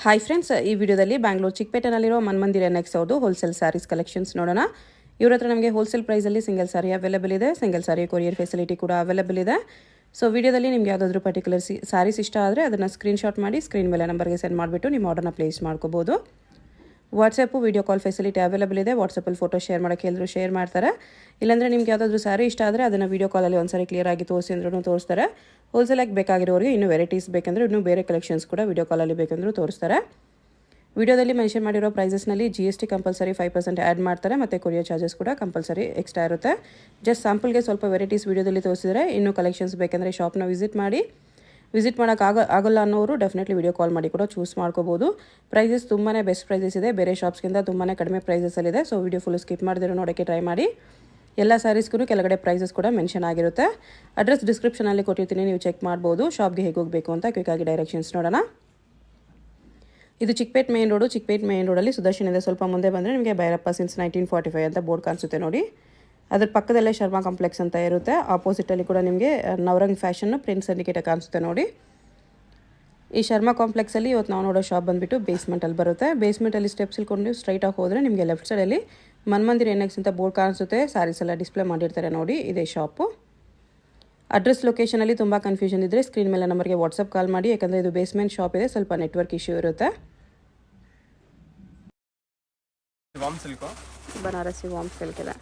Hi friends, ಈ ವಿಡಿಯೋದಲ್ಲಿ Bangalore ಚಿಕ್ಕಪೇಟೆನಲ್ಲಿರೋ ಮನ್ಮಂದಿರ next ಅವ್ರದ್ದು ಹೋಲ್ಸೇಲ್ ಸ್ಯಾರೀಸ್ ಕಲೆಕ್ಷನ್ಸ್ ನೋಡೋಣ. ಇವ್ರ ಹತ್ರ ನಮಗೆ ಹೋಲ್ಸೇಲ್ ಪ್ರೈಸಲ್ಲಿ ಸಿಂಗಲ್ ಸಾರಿ ಅವೈಲೇಬಲ್ ಇದೆ. ಸಿಂಗಲ್ ಸಾರಿ ಕೊರಿಯರ್ ಫೆಸಿಲಿಟಿ ಕೂಡ ಅವೈಲೇಬಲ್ ಇದೆ. ಸೊ ವಿಡಿಯೋದಲ್ಲಿ ನಿಮ್ಗೆ ಯಾವುದಾದ್ರೂ ಪರ್ಟಿಕ್ಯುಲರ್ ಸ್ಯಾರೀಸ್ ಇಷ್ಟ ಆದರೆ ಅದನ್ನು ಸ್ಕ್ರೀನ್ಶಾಟ್ ಮಾಡಿ ಸ್ಕ್ರೀನ್ ಮೇಲೆ ನಂಬರ್ಗೆ ಸೆಂಡ್ ಮಾಡಿಬಿಟ್ಟು ನಿಮ್ಮ ಆರ್ಡರ್ನ ಪ್ಲೇಸ್ ಮಾಡ್ಕೋಬೋದು. WhatsApp video call facility available ಇದೆ. ವಾಟ್ಸಪ್ಪಲ್ಲಿ ಫೋಟೋ ಶೇರ್ ಮಾಡೋಕ್ಕೆ ಎಲ್ಲರೂ ಶೇರ್ ಮಾಡ್ತಾರೆ. ಇಲ್ಲಾಂದರೆ ನಿಮ್ಗೆ ಯಾವುದಾದ್ರೂ ಸ್ಯಾರಿ ಇಷ್ಟ ಆದರೆ ಅದನ್ನು ವಿಡಿಯೋ ಕಾಲಲ್ಲಿ ಒಂದ್ಸರಿ ಕ್ಲಿಯರಾಗಿ ತೋರಿಸಿ ಅಂದ್ರೂ ತೋರಿಸ್ತಾರೆ. ಹೋಲ್ಸೇಲಾಗಿ ಬೇಕಾಗಿರೋರಿಗೆ ಇನ್ನೂ ವೆರೈಟೀಸ್ ಬೇಕಂದರೆ ಇನ್ನೂ ಬೇರೆ ಕಲೆಕ್ಷನ್ಸ್ ಕೂಡ ವಿಡಿಯೋ ಕಾಲಲ್ಲಿ ಬೇಕಂದ್ರೂ ತೋರಿಸ್ತಾರೆ. ವಿಡಿಯೋದಲ್ಲಿ ಮೆನ್ಷನ್ ಮಾಡಿರೋ ಪ್ರೈಸಸ್ನಲ್ಲಿ GST ಕಂಪಲ್ಸರಿ 5% ಆ್ಯಡ್ ಮಾಡ್ತಾರೆ ಮತ್ತು ಕೊರಿಯರ್ ಚಾರ್ಜಸ್ ಕೂಡ ಕಂಪಲ್ಸರಿ ಎಕ್ಸ್ಟ್ರಾ ಇರುತ್ತೆ. ಜಸ್ಟ್ ಸ್ಯಾಂಪಲ್ಗೆ ಸ್ವಲ್ಪ ವೆರೈಟೀಸ್ ವಿಡಿಯೋದಲ್ಲಿ ತೋರಿಸಿದರೆ ಇನ್ನೂ ಕಲೆಕ್ಷನ್ಸ್ ಬೇಕಂದರೆ ಶಾಪ್ನ ವಿಸಿಟ್ ಮಾಡಿ. ವಿಸಿಟ್ ಮಾಡೋಕ್ಕಾಗಲ್ಲ ಅನ್ನೋರು ಡೆಫಿನೆಟ್ಲಿ ವಿಡಿಯೋ ಕಾಲ್ ಮಾಡಿ ಕೂಡ ಚೂಸ್ ಮಾಡ್ಕೋಬೋದು. ಪ್ರೈಸಸ್ ತುಂಬಾ ಬೆಸ್ಟ್ ಪ್ರೈಸಸ್ ಇದೆ. ಬೇರೆ ಶಾಪ್ಸ್ಗಿಂತ ತುಂಬಾ ಕಡಿಮೆ ಪ್ರೈಸಸಲ್ಲಿದೆ. ಸೊ ವಿಡಿಯೋ ಫುಲ್ ಸ್ಕಿಪ್ ಮಾಡಿದ್ರೆ ನೋಡೋಕ್ಕೆ ಟ್ರೈ ಮಾಡಿ. ಎಲ್ಲ ಸ್ಯಾರೀಸ್ಗೂ ಕೆಳಗಡೆ ಪ್ರೈಸಸ್ ಕೂಡ ಮೆನ್ಷನ್ ಆಗಿರುತ್ತೆ. ಅಡ್ರೆಸ್ ಡಿಸ್ಕ್ರಿಪ್ಷನಲ್ಲಿ ಕೊಟ್ಟಿರ್ತೀನಿ, ನೀವು ಚೆಕ್ ಮಾಡ್ಬೋದು. ಶಾಪ್ಗೆ ಹೇಗೆ ಹೋಗಬೇಕು ಅಂತ ಕ್ವಿಕ್ಕಾಗಿ ಡೈರೆಕ್ಷನ್ಸ್ ನೋಡೋಣ. ಇದು Chickpet main road. Chickpet main ರೋಡಲ್ಲಿ ಸುದರ್ಶನದಿಂದ ಸ್ವಲ್ಪ ಮುಂದೆ ಬಂದರೆ ನಿಮಗೆ ಭೈರಪ್ಪ ಸಿನ್ಸ್ 1945 ಅಂತ ಬೋರ್ಡ್ ಕಾಣಿಸುತ್ತೆ ನೋಡಿ. ಅದ್ರ ಪಕ್ಕದಲ್ಲೇ ಶರ್ಮಾ ಕಾಂಪ್ಲೆಕ್ಸ್ ಅಂತ ಇರುತ್ತೆ. ಆಪೋಸಿಟಲ್ಲಿ ಕೂಡ ನಿಮಗೆ ನವರಂಗ್ ಫ್ಯಾಷನ್ನು ಪ್ರಿನ್ಸ್ ಸಿಂಡಿಕೇಟ್ ಕಾಣಿಸುತ್ತೆ ನೋಡಿ. ಈ ಶರ್ಮಾ ಕಾಂಪ್ಲೆಕ್ಸಲ್ಲಿ ಇವತ್ತು ನಾವು ನೋಡೋ ಶಾಪ್ ಬಂದುಬಿಟ್ಟು ಬೇಸ್ಮೆಂಟಲ್ಲಿ ಬರುತ್ತೆ. ಬೇಸ್ಮೆಂಟಲ್ಲಿ ಸ್ಟೆಪ್ಸ್ ಇಳ್ಕೊಂಡು ಸ್ಟ್ರೈಟಾಗಿ ಹೋದರೆ ನಿಮಗೆ ಲೆಫ್ಟ್ ಸೈಡಲ್ಲಿ ಮನ್ಮಂದಿರ NX ಅಂತ ಬೋರ್ಡ್ ಕಾಣಿಸುತ್ತೆ. ಸ್ಯಾರೀಸ್ ಎಲ್ಲ ಡಿಸ್ಪ್ಲೇ ಮಾಡಿರ್ತಾರೆ ನೋಡಿ, ಇದೇ ಶಾಪು. ಅಡ್ರೆಸ್ ಲೊಕೇಶನಲ್ಲಿ ತುಂಬ ಕನ್ಫ್ಯೂಷನ್ ಇದ್ದರೆ ಸ್ಕ್ರೀನ್ ಮೇಲೆ ನಂಬರ್ಗೆ ವಾಟ್ಸಪ್ ಕಾಲ್ ಮಾಡಿ, ಯಾಕಂದರೆ ಇದು ಬೇಸ್ಮೆಂಟ್ ಶಾಪ್ ಇದೆ, ಸ್ವಲ್ಪ ನೆಟ್ವರ್ಕ್ ಇಶ್ಯೂ ಇರುತ್ತೆ. ಬನಾರಸಿ ವಾಮ್ ಸಿಲ್ಕ್ ಇದೆ.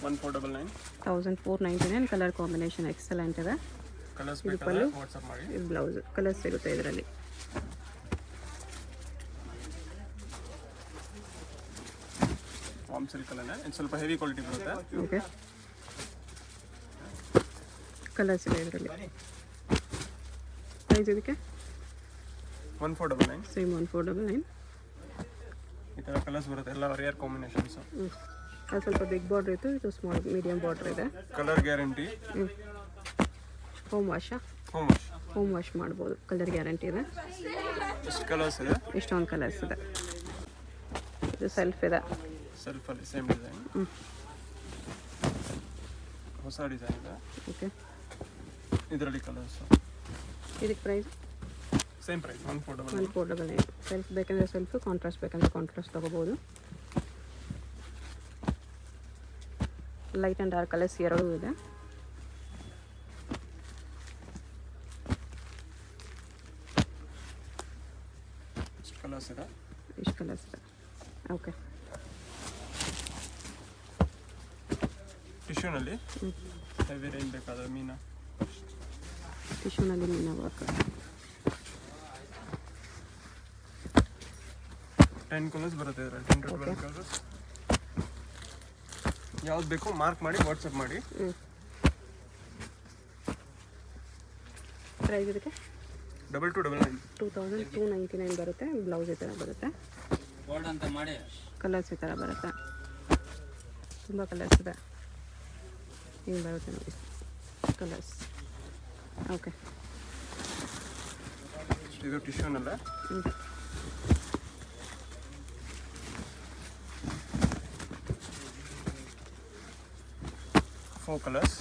1499 ಕಲರ್ ಕಾಂಬಿನೇಷನ್ ಎಕ್ಸಲೆಂಟ್ ಇದೆ. ಇದು ಬ್ಲೌಸ್ ಕಲರ್ ಸಿಗುತ್ತೆ ಇದರಲ್ಲಿ. ಸ್ವಲ್ಪ ಹೆವಿ ಕ್ವಾಲಿಟಿ ಬರುತ್ತೆ. ಓಕೆ, ಕಲರ್ಸ್ ಇದೆ ಇದರಲ್ಲಿ. ಪ್ರೈಸ್ ಇದಕ್ಕೆ 1499. ಸೇಮ್ 1499. ಈ ಥರ ಕಲರ್ಸ್ ಬರುತ್ತೆ, ಎಲ್ಲ ರೇರ್ ಕಾಂಬಿನೇಷನ್ಸ್. ಅದು ಸ್ವಲ್ಪ ಬಿಗ್ ಬಾರ್ಡರ್ ಇತ್ತು, ಇದು ಸ್ಮಾಲ್ ಮೀಡಿಯಂ ಬಾರ್ಡರ್ ಇದೆ. Colour guarantee. ಹೋಮ್ ವಾಶ್ ಮಾಡ್ಬೋದು. ಕಲರ್ ಗ್ಯಾರಂಟಿ ಇದೆ. ಎಷ್ಟು ಕಲರ್ಸ್ ಇದೆ? ಇಷ್ಟೊಂದು ಕಲರ್ಸ್ ಇದೆ. ಇದು ಸೆಲ್ಫ್ ಇದೆ. ಸೆಲ್ಫಲ್ಲಿ ಸೇಮ್ ಡಿಸೈನ್. ಹೊಸ ಡಿಸೈನ್ ಇದೆ. ಓಕೆ, ಇದರಲ್ಲಿ ಕಲರ್ಸ್. ಇದಕ್ಕೆ ಪ್ರೈಸ್ ಸೇಮ್ ಪ್ರೈಸ್ 1499. ಸೆಲ್ಫ್ ಬೇಕಂದರೆ ಸೆಲ್ಫ್, ಕಾಂಟ್ರಾಸ್ಟ್ ಬೇಕಂದರೆ ಕಾಂಟ್ರಾಸ್ಟ್ ತೊಗೋಬೋದು. ಲೈಟ್ ಆ್ಯಂಡ್ ಡಾರ್ಕ್ ಕಲರ್ಸ್ ಎರಡೂ ಇದೆ. ಇಷ್ಟು ಕಲರ್ಸ್ ಇದೆ. ಓಕೆ, ಟಿಶ್ಯೂನಲ್ಲಿ ಹೆವಿ ರೇಂಜ್ ಬೇಕಾದ್ರೆ ಮೀನಾ ಟಿಶ್ಯೂನಲ್ಲಿ ಮೀನಾ ವರ್ಕ್. 10 ಕಲರ್ಸ್ ಬರುತ್ತೆ ಇದರಲ್ಲಿ. 10 to 12 ಕಲರ್ಸ್. ಯಾವ್ದು ಬೇಕು ಮಾರ್ಕ್ ಮಾಡಿ ವಾಟ್ಸಪ್ ಮಾಡಿ. ಪ್ರೈಸ್ ಇದಕ್ಕೆ 2299 ಬರುತ್ತೆ. ಬ್ಲೌಸ್ ಈ ಥರ ಬರುತ್ತೆ. ಕಲರ್ಸ್ ಈ ಥರ ಬರುತ್ತೆ. ತುಂಬ ಕಲರ್ಸ್ ಇದೆ. ಹಿಂಗೆ ಬರುತ್ತೆ ನೋಡಿ ಕಲರ್ಸ್. ಓಕೆ, ಇದು ಟಿಶ್ಯೂನಲ್ಲ. ಫೋರ್ ಕಲರ್ಸ್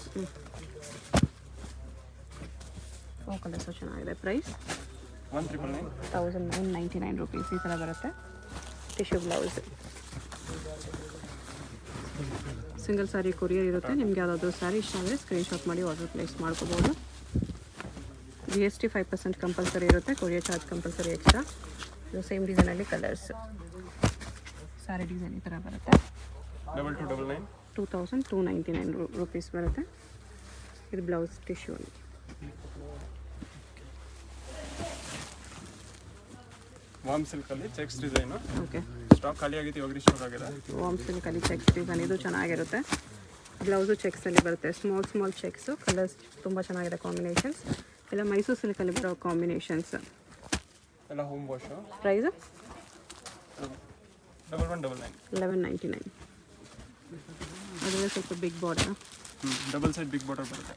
ಚೆನ್ನಾಗಿದೆ. ಪ್ರೈಸ್ 1999 rupees ಈ ಥರ ಬರುತ್ತೆ. Tissue blouse. Single sari courier ಇರುತ್ತೆ. ನಿಮ್ಗೆ ಯಾವುದಾದ್ರೂ ಸ್ಯಾರಿ ಇಷ್ಟ ಆದರೆ ಸ್ಕ್ರೀನ್ಶಾಟ್ ಮಾಡಿ ಆರ್ಡರ್ ಪ್ಲೇಸ್ ಮಾಡ್ಕೋಬೋದು. GST 5% ಕಂಪಲ್ಸರಿ ಇರುತ್ತೆ. Courier charge compulsory extra. ಇದು ಸೇಮ್ ಡಿಸೈನಲ್ಲಿ ಕಲರ್ಸ್. ಸ್ಯಾರಿ ಡಿಸೈನ್ ಈ ಥರ ಬರುತ್ತೆ. 2299 rupees ಬರುತ್ತೆ. ಇದು ಬ್ಲೌಸ್ ಟಿಶ್ಯೂ ಅಲ್ಲಿ. ವಾಮ್ ಸಿಲ್ಕಲ್ಲಿ ಚೆಕ್ಸ್ ಡಿಸೈನು. ಓಕೆ, ಸ್ಟಾಕ್ ಖಾಲಿ ಆಗಿತ್ತು, ಇವಾಗ ಸ್ಟಾಕ್ ಆಗಿದೆ. ವಾಮ್ ಸಿಲ್ಕಲ್ಲಿ ಚೆಕ್ಸ್ ಡಿಸೈನ್, ಇದು ಚೆನ್ನಾಗಿರುತ್ತೆ. ಬ್ಲೌಸು ಚೆಕ್ಸಲ್ಲಿ ಬರುತ್ತೆ. Small checks. ಕಲರ್ಸ್ ತುಂಬ ಚೆನ್ನಾಗಿದೆ ಕಾಂಬಿನೇಷನ್ಸ್. ಎಲ್ಲ ಮೈಸೂರು ಸಿಲ್ಕಲ್ಲಿ ಬರೋ ಕಾಂಬಿನೇಷನ್ಸ್. ಎಲ್ಲ ಹೋಮ್ ವಾಶು. ಪ್ರೈಸು 1199. ಅದರಲ್ಲಿ ಸ್ವಲ್ಪ big border. Double side big border ಬರುತ್ತೆ.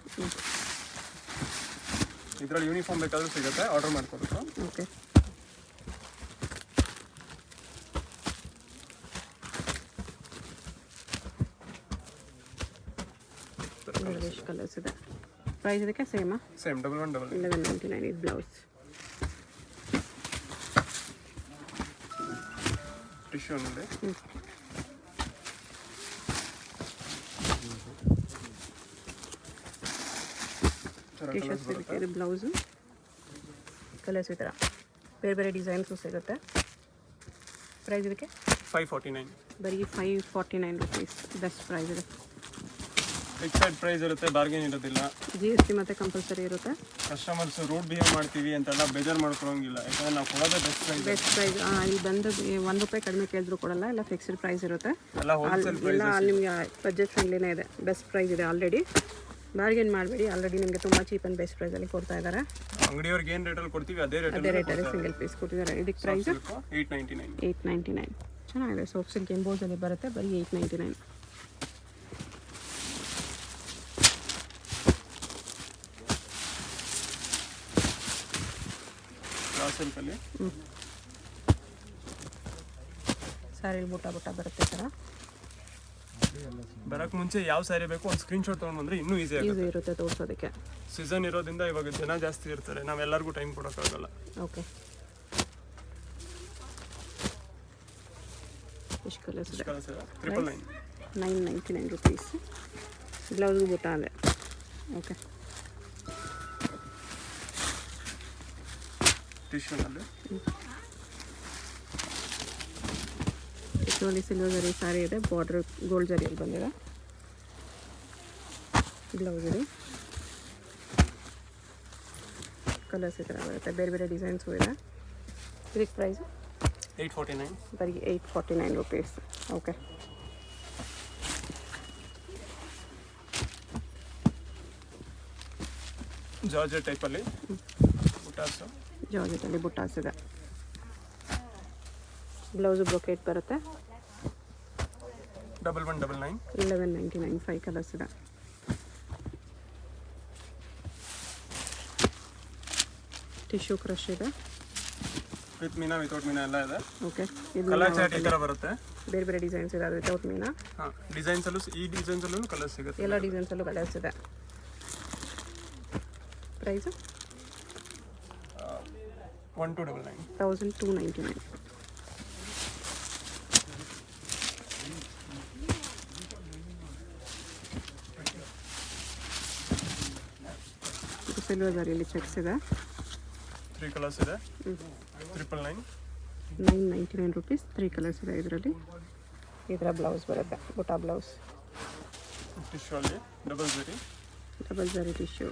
ಇದರಲ್ಲಿ ಯೂನಿಫಾರ್ಮ್ ಬೇಕಾದರೂ ಸಿಗುತ್ತೆ, ಆರ್ಡರ್ ಮಾಡ್ಕೊಬೇಕು. ಓಕೆ, ಕಲರ್ಸ್ ಇದೆ. ಪ್ರೈಸ್ ಇದಕ್ಕೆ ಸೇಮಾ? ಸೇಮ್ 1199. 1199 ಇದು ಬ್ಲೌಸ್. ಟಿಶ್ಯೂ ಅನ್ನೋದು ಟಿಶ್ಯೂ ಸಿಗುತ್ತೆ. ಇದು ಬ್ಲೌಸು. ಕಲರ್ಸ್ ಈ ಥರ ಬೇರೆ ಬೇರೆ ಡಿಸೈನ್ಸು ಸಿಗುತ್ತೆ. ಪ್ರೈಸ್ ಇದಕ್ಕೆ 549. ಬರೀ 549 ರುಪೀಸ್. ಬೆಸ್ಟ್ ಪ್ರೈಸ್ ಇದೆ. ಫಿಕ್ಸೆಡ್ ಪ್ರೈಸ್ ಇರುತ್ತೆ, ಬಾರ್ಗೇನ್ ಇರೋದಿಲ್ಲ. GST ಮತ್ತೆ ಕಂಪಲ್ಸರಿ ಇರುತ್ತೆ. ಕಸ್ಟಮರ್ಸ್ ರೂಟ್ ಬಿಹೇವ್ ಮಾಡ್ತೀವಿ ಅಂತೆಲ್ಲ ಬೇಜಾರು ಮಾಡ್ಕೊಳಂಗಿಲ್ಲ, ಯಾಕಂದ್ರೆ ನಾವು ಕೊಡೋದೇ ಬೆಸ್ಟ್ ಪ್ರೈಸ್. Best price. ಇಲ್ಲಿ ಬಂದು 1 ರೂಪಾಯಿ ಕಡಿಮೆ ಕೇಳಿದ್ರು ಕೊಡಲ್ಲ, ಎಲ್ಲ ಫಿಕ್ಸ್ಡ್ ಪ್ರೈಸ್ ಇರುತ್ತೆ. ಎಲ್ಲ ಹೋಲ್ಸೇಲ್ ಎಲ್ಲ ನಿಮಗೆ ಬಜೆಟ್ ಫ್ರೆಂಡ್ಲಿನೇ ಇದೆ. ಬೆಸ್ಟ್ ಪ್ರೈಸ್ ಇದೆ. ಆಲ್ರೆಡಿ ಬಾರ್ಗೇನ್ ಮಾಡಬೇಡಿ, ಆಲ್ರೆಡಿ ನಿಮಗೆ ತುಂಬ ಚೀಪ್ ಆ್ಯಂಡ್ ಬೆಸ್ಟ್ ಪ್ರೈಸಲ್ಲಿ ಕೊಡ್ತಾ ಇದ್ದಾರೆ. ಅಂಗಡಿಯವ್ರಿಗೆ ಏನು ರೇಟಲ್ಲಿ ಕೊಡ್ತೀವಿ ಅದೇ ರೇಟಲ್ಲಿ ಸಿಂಗಲ್ ಪೀಸ್ ಕೊಟ್ಟಿದ್ದಾರೆ. ಇದಕ್ಕೆ ಪ್ರೈಸ್ 899. 899. ಚೆನ್ನಾಗಿದೆ. ಸೋಪ್ ಸಿಲ್ಕ್ ಎಂಬೋಸಲ್ಲಿ ಬರುತ್ತೆ. ಬರೀ 899. ಸಿಲ್ಕಲ್ಲಿ ಸ್ಯಾರಿಲಿ ಬುಟ್ಟ ಬರುತ್ತೆ ಥರ. ಬರಕ್ಕೆ ಮುಂಚೆ ಯಾವ ಸ್ಯಾರಿ ಬೇಕು ಒಂದು ಸ್ಕ್ರೀನ್ಶಾಟ್ ತೊಗೊಂಡು ಬಂದರೆ ಇನ್ನೂ ಈಸಿ ಇರುತ್ತೆ ತೋರಿಸೋದಕ್ಕೆ. ಸೀಸನ್ ಇರೋದ್ರಿಂದ ಇವಾಗ ಜನ ಜಾಸ್ತಿ ಇರ್ತಾರೆ, ನಾವೆಲ್ಲರಿಗೂ ಟೈಮ್ ಕೊಡೋಕ್ಕಾಗಲ್ಲ. ಓಕೆ. ಎಷ್ಟು ಕಲರ್ಸ್ ಇದೆ? 999 ರುಪೀಸ್. ಬ್ಲೌಸ್ಗೂ ಬುಟ್ಟ ಅದೇ. ಓಕೆ. ಟಿಶ್ಯೂನಲ್ಲಿ ಸಿಲ್ವರ್ ಜರಿ ಸ್ಯಾರಿ ಇದೆ. ಬಾರ್ಡರ್ ಗೋಲ್ಡ್ ಜರಿಯಲ್ಲಿ ಬಂದಿದೆ. ಬ್ಲೌಸ್ ಇದೆ. ಕಲರ್ಸ್ ಈ ಥರ ಬರುತ್ತೆ. ಬೇರೆ ಬೇರೆ ಡಿಸೈನ್ಸು ಇದೆ. ಇದಕ್ಕೆ ಪ್ರೈಸು 849. ಬರೀ 849 ರುಪೀಸ್. ಓಕೆ. ಜಾರ್ಜೆಟ್ ಟೈಪಲ್ಲಿ ಬುಟ್ಟಾಸು. ಜಾರ್ಜೆಟಲ್ಲಿ ಬುಟ್ಟಾಸ್ ಇದೆ. ಬ್ಲೌಸು ಬ್ರೊಕೇಟ್ ಬರುತ್ತೆ. 1199. 1199. 5 ಕಲರ್ಸ್ ಇದೆ. ಟಿಶ್ಯೂ ಕ್ರಶ್ ಇದೆ. ವಿತ್ ಮೀನಾ ವಿತೌಟ್ ಮೀನಾ ಎಲ್ಲ ಇದೆ. ಓಕೆ. ಕಲರ್ ಚಾರ್ಟ್ ಈ ಥರ ಬರುತ್ತೆ. ಬೇರೆ ಬೇರೆ ಡಿಸೈನ್ಸ್ ಇದೆ. ವಿತೌಟ್ ಮೀನಾ. ಹಾಂ, ಡಿಸೈನ್ಸಲ್ಲೂ ಈ ಡಿಸೈನ್ಸಲ್ಲೂ ಕಲರ್ ಸಿಗುತ್ತೆ. ಎಲ್ಲ ಡಿಸೈನ್ಸಲ್ಲೂ ಕಲರ್ಸ್ ಇದೆ. ಪ್ರೈಸು 1299. 1299. ಸಿಲ್ವರ್ ಜರಿಯಲ್ಲಿ ಚೆಕ್ಸ್ ಇದೆ. 3 ಕಲರ್ಸ್ ಇದೆ. 999. 999 ರುಪೀಸ್. 3 ಕಲರ್ಸ್ ಇದೆ ಇದರಲ್ಲಿ. ಈ ಥರ ಬ್ಲೌಸ್ ಬರುತ್ತೆ. ಬುಟ್ಟ ಬ್ಲೌಸ್. ಟಿಶ್ಯೂ ಅಲ್ಲಿ ಡಬಲ್ ಜರಿ ಟಿಶ್ಯೂ.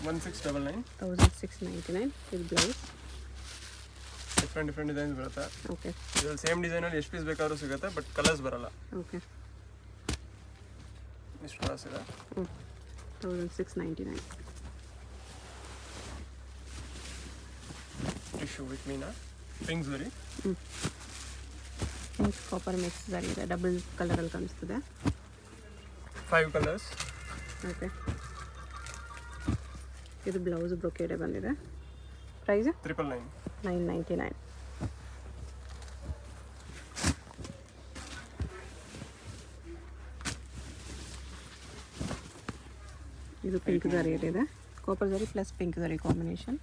1699. 1699. ಇದು ಬ್ಲೌಸ್. ಡಿಫ್ರೆಂಟ್ ಡಿಸೈನ್ಸ್ ಬರುತ್ತೆ. ಓಕೆ. ಇದರಲ್ಲಿ ಸೇಮ್ ಡಿಸೈನಲ್ಲಿ ಎಷ್ಟು ಪೀಸ್ ಬೇಕಾದ್ರೂ ಸಿಗುತ್ತೆ, ಬಟ್ ಕಲರ್ಸ್ ಬರಲ್ಲ. ಓಕೆ. ಇಷ್ಟು ಕಲರ್ಸ್ ಇದೆ. 1699. Tissue with Meena. ಪಿಂಕ್ ಜರಿ. ಪಿಂಕ್ ಕಾಪರ್ ಮಿಕ್ಸ್ ಜರಿ ಇದೆ. ಡಬಲ್ ಕಲರಲ್ಲಿ ಕಾಣಿಸ್ತದೆ. 5 ಕಲರ್ಸ್. ಓಕೆ. ಇದು ಬ್ಲೌಸ್ ಬ್ರೊಕೇಡೆ ಬಂದಿದೆ. ಪ್ರೈಸ್ 999. 999. ಇದು ಪಿಂಕ್ ಜರಿಯಲ್ಲಿದೆ. ಕಾಪರ್ ಜರಿ ಪ್ಲಸ್ ಪಿಂಕ್ ಜರಿ ಕಾಂಬಿನೇಷನ್.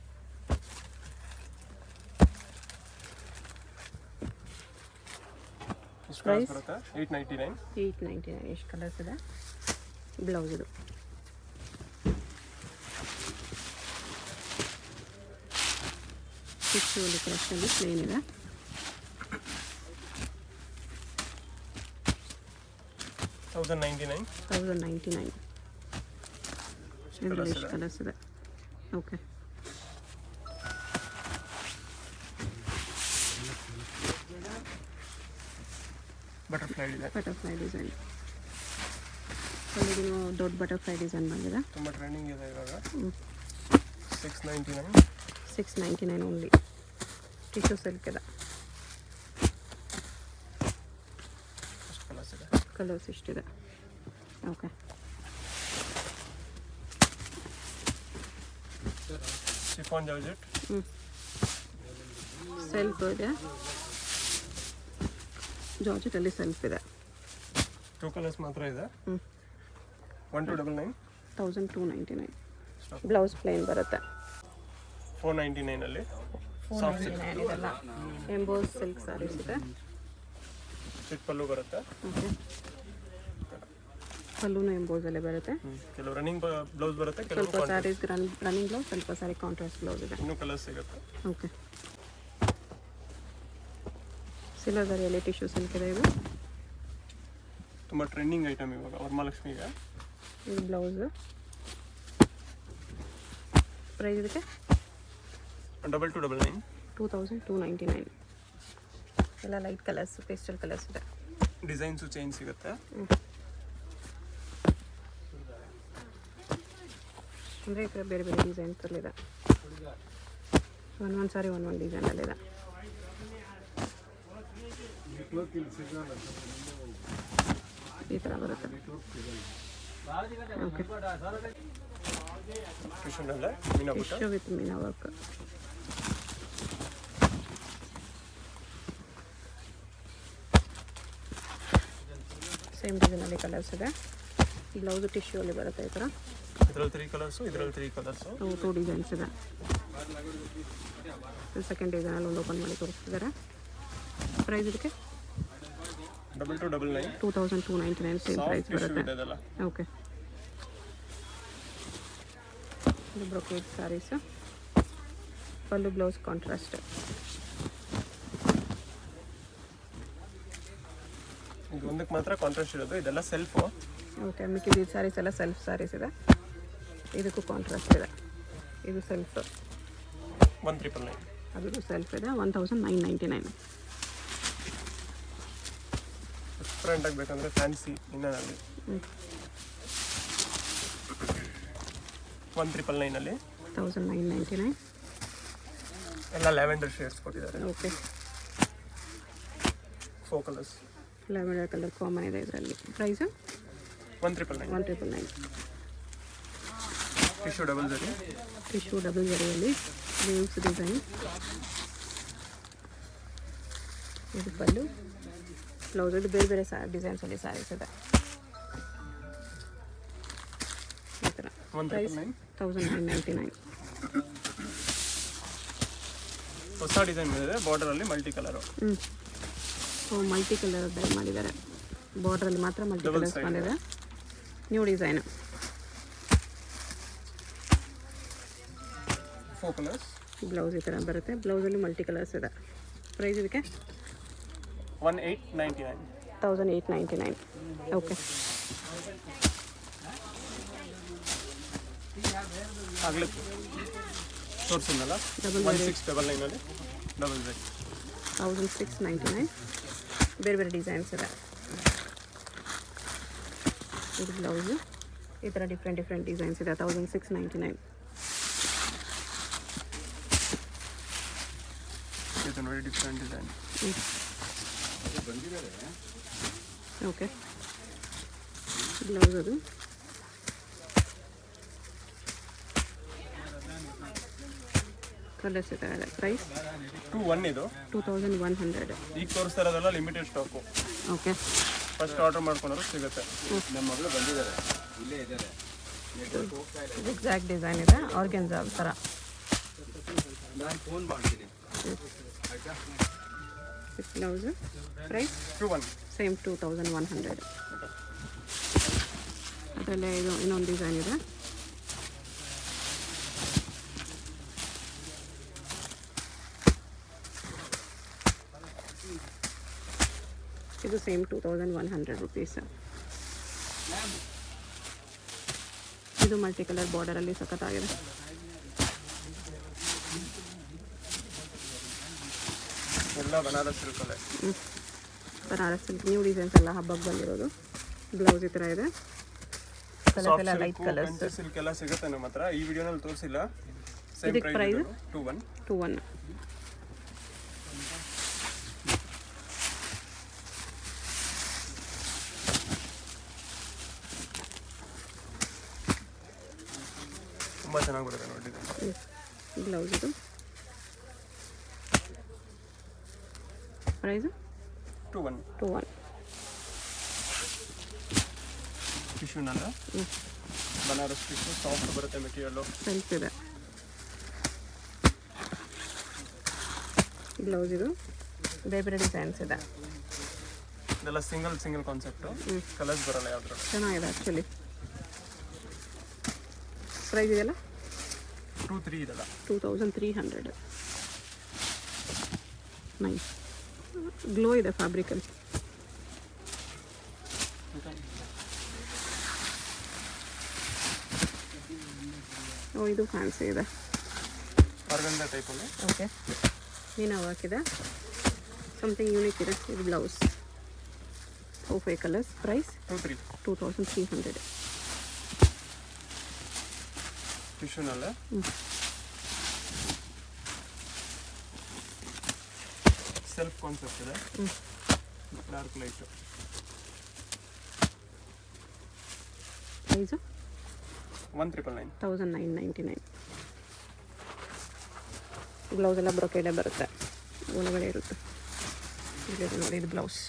ಪ್ರೈಸ್ ಬರುತ್ತೆ 899. 899. ಎಷ್ಟು ಕಲರ್ಸ್ ಇದೆ? ಬ್ಲೌಸ್ ಇದು. ಟಿಶ್ಯೂಲಿ ಕ್ರಶಲ್ಲಿ ಪ್ಲೇನ್ ಇದೆ. 1099. 1099. ಇದರಲ್ಲಿ ಎಷ್ಟು ಕಲರ್ಸ್ ಇದೆ? ಓಕೆ. Butterfly design. ಇದನ್ನು ದೊಡ್ಡ ಬಟರ್ಫ್ಲೈ ಡಿಸೈನ್ ಬಂದಿದೆ. ತುಂಬ ಟ್ರೆಂಡಿಂಗ್ ಇದೆ ಇವಾಗ. 699. 699 ಓನ್ಲಿ. ಟಿಶ್ಯೂ ಸಿಲ್ಕ್ ಇದೆ. ಕಲರ್ಸ್ ಇಷ್ಟಿದೆ. ಓಕೆ. Chiffon georgette. ಸೆಲ್ಫ್ ಇದೆ. ಜಾರ್ಜೆಟಲ್ಲಿ ಸೆಲ್ಫ್ ಇದೆ. 2 ಕಲರ್ಸ್ ಮಾತ್ರ ಇದೆ. ಹ್ಞೂ 1299 1299. ಬ್ಲೌಸ್ ಪ್ಲೇನ್ ಬರುತ್ತೆ. 499 ಅಲ್ಲಿ ಸಾಫ್ಟ್ ಸಿಲ್ಕ್ ಇದೆಲ್ಲ ಎಂಬೋಸ್ ಸಿಲ್ಕ್ ಸ್ಯಾರೀಸ್ ಇದೆ. ಚಿಕ್ಕ ಪಲ್ಲು ಬರುತ್ತೆ. ಓಕೆ, ಪಲ್ಲುನು ಎಂಬೋಸಲ್ಲೇ ಬರುತ್ತೆ. ಕೆಲವು ರನ್ನಿಂಗ್ ಬ್ಲೌಸ್ ಬರುತ್ತೆ, ಸ್ವಲ್ಪ ಕೆಲವು ಸ್ಯಾರೀಸ್ ರನ್ನಿಂಗ್ ಬ್ಲೌಸ್, ಸ್ವಲ್ಪ ಸ್ಯಾರಿ ಕಾಂಟ್ರಾಸ್ಟ್ ಬ್ಲೌಸ್ ಇದೆ. ಇನ್ನೂ ಕಲರ್ಸ್ ಸಿಗುತ್ತೆ. ಓಕೆ, ಸಿಲ್ವರ್ ಜರಿಯಲ್ಲಿ ಟಿಶ್ಯೂ ಸಿಲ್ಕ್ ಇದೆ. ಇದು ತುಂಬ ಟ್ರೆಂಡಿಂಗ್ ಐಟಮ್ ಇವಾಗ ವರಮಹಾಲಕ್ಷ್ಮಿಗೆ. ಇದು ಬ್ಲೌಸ್. ಪ್ರೈಸ್ ಇದಕ್ಕೆ 2299 2299. ಎಲ್ಲ ಲೈಟ್ ಕಲರ್ಸ್, ಪೇಸ್ಟಲ್ ಕಲರ್ಸ್ ಇದೆ. ಡಿಸೈನ್ಸು ಚೇಂಜ್ ಸಿಗುತ್ತೆ. ಅಂದರೆ ಈ ಥರ ಬೇರೆ ಬೇರೆ ಡಿಸೈನ್ಸಲ್ಲಿದೆ. ಒಂದು ಸಾರಿ ಒಂದು ಡಿಸೈನಲ್ಲಿದೆ. ಈ ಥರ ಬರುತ್ತೆ. ಓಕೆ, ಟ್ಯೂಷನಲ್ಲೇ ಮೀನಾ ಬುಟ್ಟ. Tissue with meena work. Same ಡಿಸೈನಲ್ಲಿ ಕಲರ್ಸ್ ಇದೆ. ಬ್ಲೌಸು ಟಿಶ್ಯೂ ಅಲ್ಲಿ ಬರುತ್ತೆ ಈ ಥರ. ಇದರಲ್ಲಿ 3 ಕಲರ್ಸು, ಇದರಲ್ಲಿ 3 ಕಲರ್ಸು. 2 ಡಿಸೈನ್ಸ್ ಇದೆ. ಸೆಕೆಂಡ್ ಡಿಸೈನಲ್ಲಿ ಒಂದು ಓಪನ್ ಮಾಡಿ ತೋರಿಸ್ತಿದ್ದಾರೆ. ಪ್ರೈಸ್ ಇದಕ್ಕೆ 2299 2299 ಸೇಮ್ ಪ್ರೈಸ್ ಬರುತ್ತೆ. ಇದೆಲ್ಲ ಓಕೆ, ಇದು ಬ್ರೊಕೇಡ್ ಸ್ಯಾರೀಸ್. ಪಲ್ಲು ಬ್ಲೌಸ್ ಕಾಂಟ್ರಾಸ್ಟ್. ಇದು ಒಂದಕ್ಕೆ ಮಾತ್ರ ಕಾಂಟ್ರಾಸ್ಟ್ ಇರೋದು, ಇದೆಲ್ಲ ಸೆಲ್ಫು. ಓಕೆ, ಮಿಕ್ಕಿದ ಸ್ಯಾರೀಸ್ ಎಲ್ಲ ಸೆಲ್ಫ್ ಸ್ಯಾರೀಸ್ ಇದೆ. ಇದಕ್ಕೂ ಕಾಂಟ್ರಾಸ್ಟ್ ಇದೆ. ಇದು ಸೆಲ್ಫ್. 1999 ಅದು ಸೆಲ್ಫ್ ಇದೆ. 1999. ಡಿಫ್ರೆಂಟ್ ಆಗಬೇಕಂದ್ರೆ ಫ್ಯಾನ್ಸಿ ಇನ್ನಲ್ಲಿ 1999 ಅಲ್ಲಿ 1999. ಎಲ್ಲ ಲ್ಯಾವೆಂಡರ್ ಶೇಡ್ಸ್ ಕೊಟ್ಟಿದ್ದಾರೆ. Okay, 4 colours. Lavender colour common ಇದೆ ಇದರಲ್ಲಿ. Price 1999 1999. Tissue double zari. Tissue double ಜರಿಯಲ್ಲಿ ಲೀವ್ಸ್ ಡಿಸೈನ್. ಇದು ಪಲ್ಲು ಬ್ಲೌಸ್. ಇದು ಬೇರೆ ಬೇರೆ ಡಿಸೈನ್ಸಲ್ಲಿ ಸ್ಯಾರೀಸ್ ಇದೆ ಈ ಥರ. ಪ್ರೈಸ್ 1999. ಹೊಸ ಡಿಸೈನ್ ಬಂದಿದೆ, ಬಾರ್ಡರಲ್ಲಿ multi colour. Multi colour dye ಮಾಡಿದ್ದಾರೆ. ಬಾರ್ಡ್ರಲ್ಲಿ ಮಾತ್ರ ಮಲ್ಟಿ ಕಲರ್ಸ್ ಬಂದಿದೆ. New design. 4 ಕಲರ್ಸ್. ಬ್ಲೌಸ್ ಈ ಥರ ಬರುತ್ತೆ. ಬ್ಲೌಸಲ್ಲಿ ಮಲ್ಟಿ ಕಲರ್ಸ್ ಇದೆ. ಪ್ರೈಸ್ ಇದಕ್ಕೆ 1899 1899. ಓಕೆ, ಆಗಲೇ ತೋರಿಸಿದ್ನಲ್ಲ 1699 ಅಲ್ಲಿ ಡಬಲ್ ಜರಿ. 1699. ಬೇರೆ ಬೇರೆ ಡಿಸೈನ್ಸ್ ಇದೆ. ಇದು ಬ್ಲೌಸು. ಈ ಥರ ಡಿಫ್ರೆಂಟ್ ಡಿಸೈನ್ಸ್ ಇದೆ. 1699. ಇದು ನೋಡಿ ಡಿಫ್ರೆಂಟ್ ಡಿಸೈನ್. ಓಕೆ, ಬ್ಲೌಸ್ ಅದು. ಕಲರ್ಸ್ ಇದೆ. ಪ್ರೈಸ್ 21 ಇದು 2100. ಈಗ ತೋರಿಸ್ತಾ ಇರೋದೆಲ್ಲ limited stock. Okay, first order ಮಾಡ್ಕೊಂಡ್ರೆ ಸಿಗುತ್ತೆ. ನಮ್ಮ ಮಗಳು ಬಂದಿದ್ದಾರೆ, ಇಲ್ಲೇ ಇದ್ದಾರೆ. ಎಕ್ಸಾಕ್ಟ್ ಡಿಸೈನ್ ಇದೆ. ಆರ್ಗೆನ್ಸಾ ಥರ. ನಾನು ಫೋನ್ ಮಾಡ್ತೀನಿ. ಬ್ಲೌಸು. Price 21 same 2100. ಅದರಲ್ಲೇ ಇದು ಇನ್ನೊಂದು ಡಿಸೈನ್ ಇದೆ. ಇದು ಸೇಮ್ 2100 ರುಪೀಸ್. ಇದು ಮಲ್ಟಿ ಕಲರ್ ಬಾರ್ಡರಲ್ಲಿ ಸಖತ್ತಾಗಿದೆ. ಎಲ್ಲ ಬನಾರಸ್ ಸಿಲ್ಕಲ್ಲೇ. ಬನಾರಸ್ ಸಿಲ್ಕ್ ನ್ಯೂ ಡಿಸೈನ್ಸ್ ಎಲ್ಲ ಹಬ್ಬಕ್ಕೆ ಬಂದಿರೋದು. ಬ್ಲೌಸ್ ಈ ಥರ ಇದೆ. ಕಲರ್ಸ್ ಎಲ್ಲ ಲೈಟ್ ಕಲರ್ಸ್. ಸಿಲ್ಕ್ ಎಲ್ಲ ಸಿಗುತ್ತೆ ನಮ್ಮ ಹತ್ರ. ಈ ವಿಡಿಯೋನಲ್ಲಿ ತೋರಿಸಿಲ್ಲ. ಸೇಮ್ ಇದಕ್ಕೆ ಪ್ರೈಸ್ ಪ್ರೈಸ್ 21. ತುಂಬ ಚೆನ್ನಾಗಿ ಬರುತ್ತೆ ನೋಡಿ. ಬ್ಲೌಸ್ ಇದು. ಪ್ರೈಸು 21. ಟಿಶ್ಯೂನಲ್ಲ ಬನಾರಸ್ ಟಿಶ್ಯೂ ಸಾಫ್ಟ್ ಬರುತ್ತೆ ಮೆಟೀರಿಯಲ್ಲು. ಸೆಲ್ಫ್ ಇದೆ. ಬ್ಲೌಸ್ ಇದು ಬೇರೆ ಬೇರೆ ಡಿಸೈನ್ಸ್ ಇದೆ. ಇದೆಲ್ಲ ಸಿಂಗಲ್ ಕಾನ್ಸೆಪ್ಟು, ಕಲರ್ಸ್ ಬರಲ್ಲ ಯಾವ್ದ್ರಲ್ಲಿ. ಚೆನ್ನಾಗಿದೆ ಆ್ಯಕ್ಚುಲಿ. ಪ್ರೈಸ್ ಇದೆಲ್ಲ 2-3 ಇದೆಲ್ಲ 2300. ನೈಸ್ ಗ್ಲೋ ಇದೆ ಫ್ಯಾಬ್ರಿಕಲ್ಲಿ. ಓ ಇದು ಫ್ಯಾನ್ಸಿ ಇದೆ. ಆರ್ಗಂಜಾ ಟೈಪಲ್ಲಿ. ಓಕೆ ಮೀನಾ ವರ್ಕ್ ಇದೆ. ಸಮಥಿಂಗ್ ಯೂನಿಕ್ ಇದೆ. ಇದು ಬ್ಲೌಸ್ 4-5 ಕಲರ್ಸ್. ಪ್ರೈಸ್ 2300. ಟಿಶ್ಯೂನಲ್ಲೇ ಸೆಲ್ಫ್ ಕಾನ್ಸೆಪ್ಟ್ ಇದೆ. Dark light. ಪ್ರೈಸು 1999. 1999. ಬ್ಲೌಸ್ ಎಲ್ಲ ಬ್ರೊಕೇಡೇ ಬರುತ್ತೆ, ಒಳಗಡೆ ಇರುತ್ತೆ. ಇದೆ ನೋಡಿ ಇದು ಬ್ಲೌಸ್.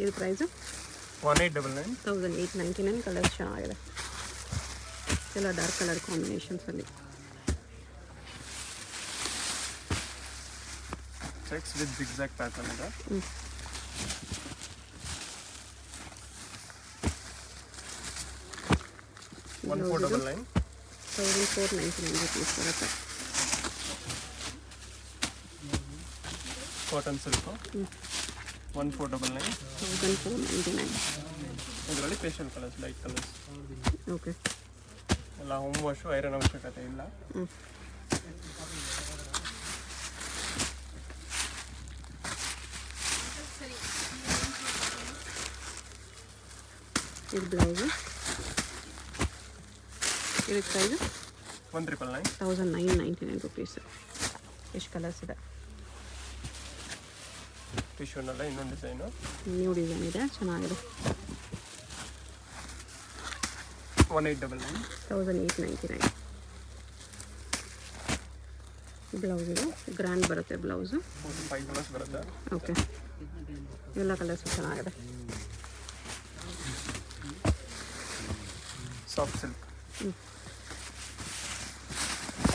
ಇದು ಪ್ರೈಸು 1899. 1899. ಕಲರ್ಸ್ ಚೆನ್ನಾಗಿದೆ, ಎಲ್ಲ ಡಾರ್ಕ್ ಕಲರ್ ಕಾಂಬಿನೇಷನ್ಸಲ್ಲಿ. ಚೆಕ್ಸ್ ವಿತ್ ಜಿಗ್ಜಾಗ್ ಪ್ಯಾಟರ್ನ್ ಇದೆ. ಬ್ಲೌಸ್ 1499. 1499 rupees ಬರುತ್ತೆ. Cotton silk 1499. 1499. ಇದರಲ್ಲಿ pastel colours, light colours. Okay ಎಲ್ಲ ಹೋಮ್ ವಾಶು, ಐರನ್ ಅವಶ್ಯಕತೆ ಇಲ್ಲ. ಇದು ಬ್ಲೌಸು. ಇದು ಪ್ರೈಸು 1999. 1999 rupees. ಎಷ್ಟು ಕಲರ್ಸ್ ಇದೆ. ಟಿಶ್ಯೂನಲ್ಲ ಇನ್ನೊಂದು ಡಿಸೈನು. ನ್ಯೂ ಡಿಸೈನ್ ಇದೆ, ಚೆನ್ನಾಗಿದೆ. 1899. 1899. ಬ್ಲೌಸ್ ಇದು ಗ್ರ್ಯಾಂಡ್ ಬರುತ್ತೆ ಬ್ಲೌಸು. 5 ಕಲರ್ಸ್ ಬರುತ್ತೆ. ಓಕೆ ಎಲ್ಲ ಕಲರ್ಸು ಚೆನ್ನಾಗಿದೆ. Soft silk.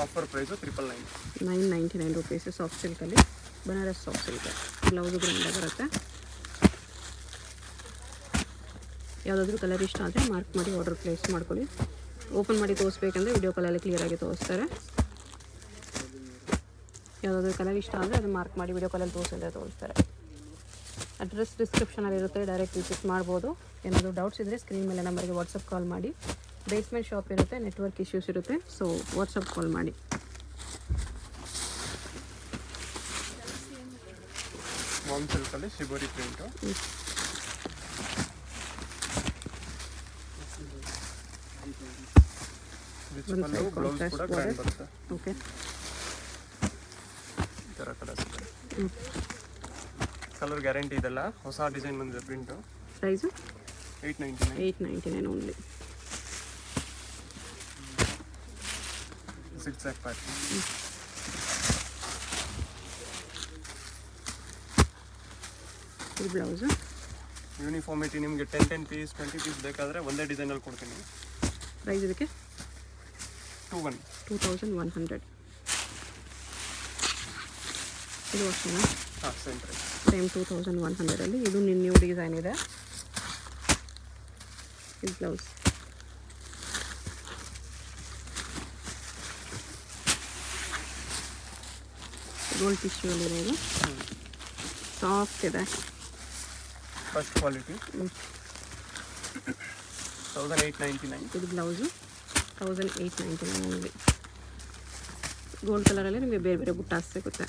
Offer price 999. 999 rupees soft ಸಿಲ್ಕಲ್ಲಿ. Banaras soft silk. ಬ್ಲೌಸು ಗ್ರ್ಯಾಂಡಾಗಿ ಬರುತ್ತೆ. ಯಾವುದಾದ್ರೂ ಕಲರ್ ಇಷ್ಟ ಆದರೆ ಮಾರ್ಕ್ ಮಾಡಿ ಆರ್ಡರ್ ಪ್ಲೇಸ್ ಮಾಡ್ಕೊಳ್ಳಿ. ಓಪನ್ ಮಾಡಿ ತೋರಿಸ್ಬೇಕಂದ್ರೆ ವಿಡಿಯೋ ಕಾಲಲ್ಲಿ ಕ್ಲಿಯರಾಗಿ ತೋರಿಸ್ತಾರೆ. ಯಾವುದಾದ್ರೂ ಕಲರ್ ಇಷ್ಟ ಅಂದರೆ ಅದು ಮಾರ್ಕ್ ಮಾಡಿ ವಿಡಿಯೋ ಕಾಲಲ್ಲಿ ತೋರಿಸ್ತಾರೆ. ಅಡ್ರೆಸ್ ಡಿಸ್ಕ್ರಿಪ್ಷನಲ್ಲಿ ಇರುತ್ತೆ, ಡೈರೆಕ್ಟ್ ವಿಸಿಟ್ ಮಾಡ್ಬೋದು. ಏನಾದರೂ ಡೌಟ್ಸ್ ಇದ್ದರೆ ಸ್ಕ್ರೀನ್ ಮೇಲೆ ನಂಬರ್ಗೆ ವಾಟ್ಸಪ್ ಕಾಲ್ ಮಾಡಿ. ಬೇಸ್ಮೆಂಟ್ ಶಾಪ್ ಇರುತ್ತೆ, ನೆಟ್ವರ್ಕ್ ಇಶ್ಯೂಸ್ ಇರುತ್ತೆ, ಸೊ ವಾಟ್ಸಪ್ ಕಾಲ್ ಮಾಡಿ. ವಾಮ್ ಸಿಲ್ಕಲ್ಲಿ ಶಿಬೋರಿ ಪ್ರಿಂಟು. ಬ್ಲೌಸ್ ಕೂಡ ಗ್ರ್ಯಾಂಡ್ ಬರುತ್ತೆ. ಓಕೆ ಈ ಥರ ಕಲರ್ಸ್ ಇದೆ. ಕಲರ್ ಗ್ಯಾರಂಟಿ ಇದೆಲ್ಲ. ಹೊಸ ಡಿಸೈನ್ ಬಂದಿದೆ print. Price 899. 899 only. Zigzag pattern. ಈ ಬ್ಲೌಸು ಯೂನಿಫಾರ್ಮಿಟಿ ನಿಮಗೆ 10 ಪೀಸ್ 20 ಪೀಸ್ ಬೇಕಾದರೆ ಒಂದೇ ಡಿಸೈನಲ್ಲಿ ಕೊಡ್ತೀನಿ. ಪ್ರೈಸ್ ಇದಕ್ಕೆ 2100. ಇದು ಅಷ್ಟೇನಾ? ಹಾಂ, ಸೇಮ್ ಪ್ರೈಸ್. ಸೇಮ್ 2100ಅಲ್ಲಿ. ಇದು ನ್ಯೂ ಡಿಸೈನ್ ಇದೆ. ಇದು ಬ್ಲೌಸ್. ಗೋಲ್ಡ್ ಟಿಶ್ಯೂ ಅಲ್ಲಿದೆ. ಇದು ಸಾಫ್ಟ್ ಇದೆ, ಫಸ್ಟ್ ಕ್ವಾಲಿಟಿ. 1899. ಇದು ಬ್ಲೌಸು 1899 ಓನ್ಲಿ. ಗೋಲ್ಡ್ ಕಲರಲ್ಲಿ ನಿಮಗೆ ಬೇರೆ ಬೇರೆ ಬುಟ್ಟಾಸ್ ಸಿಗುತ್ತೆ.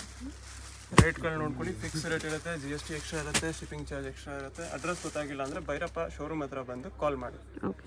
ರೇಟ್ಗಳು ನೋಡ್ಕೊಳ್ಳಿ. ಫಿಕ್ಸ್ ರೇಟ್ ಇರುತ್ತೆ, GST ಎಕ್ಸ್ಟ್ರಾ ಇರುತ್ತೆ, ಶಿಪ್ಪಿಂಗ್ ಚಾರ್ಜ್ ಎಕ್ಸ್ಟ್ರಾ ಇರುತ್ತೆ. ಅಡ್ರೆಸ್ ಗೊತ್ತಾಗಿಲ್ಲ ಅಂದರೆ ಭೈರಪ್ಪ ಶೋರೂಮ್ ಹತ್ರ ಬಂದು ಕಾಲ್ ಮಾಡಿ. ಓಕೆ.